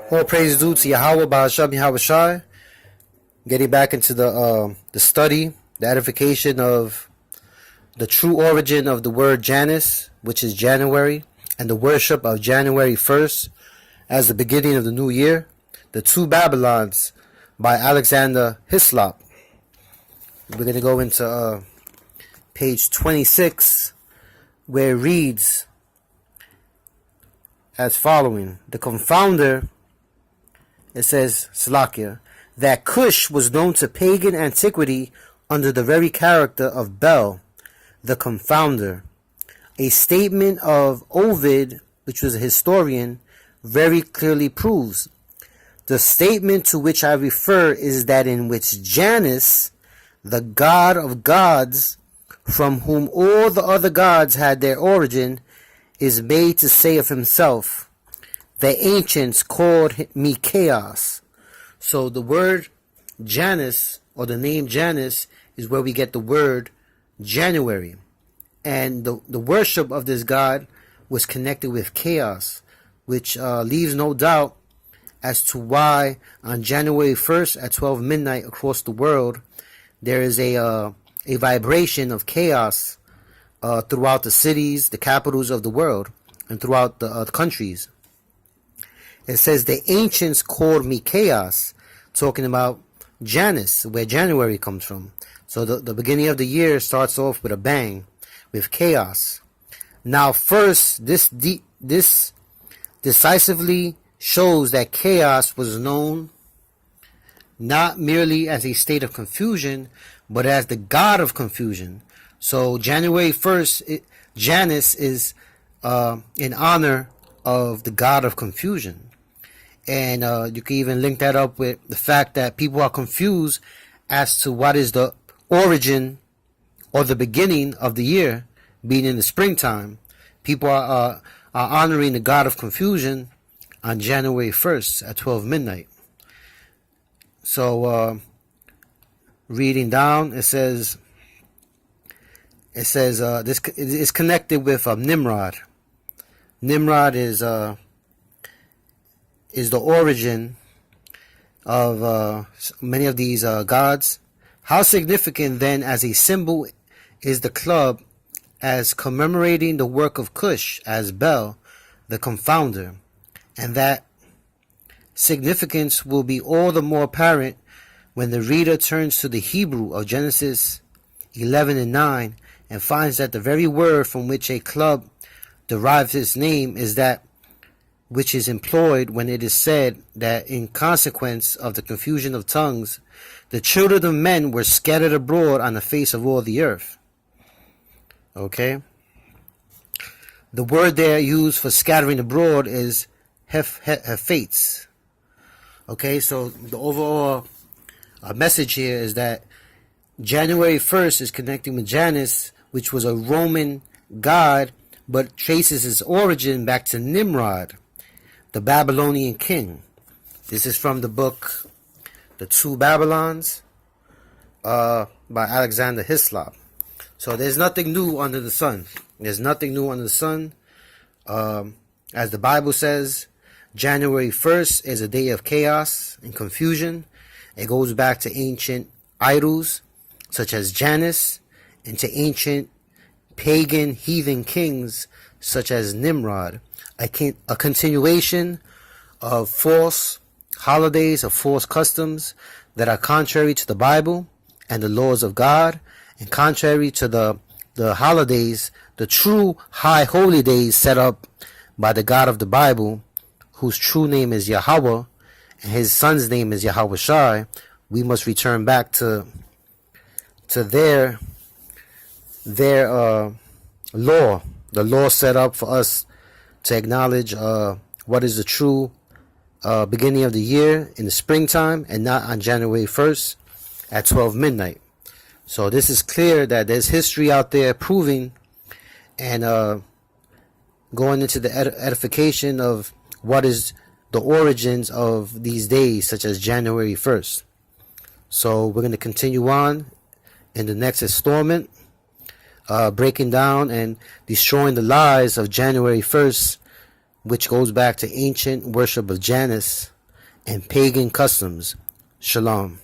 All praise due to Yahweh, Bahasham Yahweh Shai. Getting back into the study, the edification of the true origin of the word Janus, which is January, and the worship of January 1st as the beginning of the new year. The Two Babylons by Alexander Hislop. We're going to go into page 26, where it reads as following. The confounder, it says, Slakia, that Cush was known to pagan antiquity under the very character of Bel, the confounder. A statement of Ovid, which was a historian, very clearly proves. The statement to which I refer is that in which Janus, the god of gods, from whom all the other gods had their origin, is made to say of himself, the ancients called me chaos. So the word Janus, or the name Janus, is where we get the word January. And the worship of this god was connected with chaos, which leaves no doubt as to why on January 1st at 12 midnight across the world, there is a vibration of chaos throughout the cities, the capitals of the world, and throughout the countries. It says the ancients called me chaos, talking about Janus, where January comes from. So the beginning of the year starts off with a bang, with chaos. Now first, this decisively shows that chaos was known not merely as a state of confusion, but as the god of confusion. So January 1st, Janus is in honor of the god of confusion. And you can even link that up with the fact that people are confused as to what is the origin or the beginning of the year, being in the springtime. People are honoring the god of confusion on January 1st at 12 midnight. So reading down, it says this is connected with Nimrod. Nimrod is the origin of many of these gods. How significant then as a symbol is the club as commemorating the work of Cush as Bel, the confounder, and that significance will be all the more apparent when the reader turns to the Hebrew of Genesis 11 and 9 and finds that the very word from which a club derives its name is that which is employed when it is said that in consequence of the confusion of tongues, the children of men were scattered abroad on the face of all the earth. Okay? The word there used for scattering abroad is hefates. Okay, so the overall message here is that January 1st is connecting with Janus, which was a Roman god, but traces its origin back to Nimrod, the Babylonian king. This is from the book The Two Babylons by Alexander Hislop. So there's nothing new under the sun. There's nothing new under the sun. As the Bible says, January 1st is a day of chaos and confusion. It goes back to ancient idols such as Janus and to ancient pagan heathen kings such as Nimrod. A continuation of false holidays, of false customs that are contrary to the Bible and the laws of God, and contrary to the holidays, the true high holy days set up by the God of the Bible, whose true name is Yahweh, and his son's name is Yahweh Shai. We must return back to their law, the law set up for us to acknowledge what is the true beginning of the year in the springtime and not on January 1st at 12 midnight. So this is clear that there's history out there proving and going into the edification of what is the origins of these days, such as January 1st. So we're going to continue on in the next installment, breaking down and destroying the lies of January 1st, which goes back to ancient worship of Janus and pagan customs. Shalom.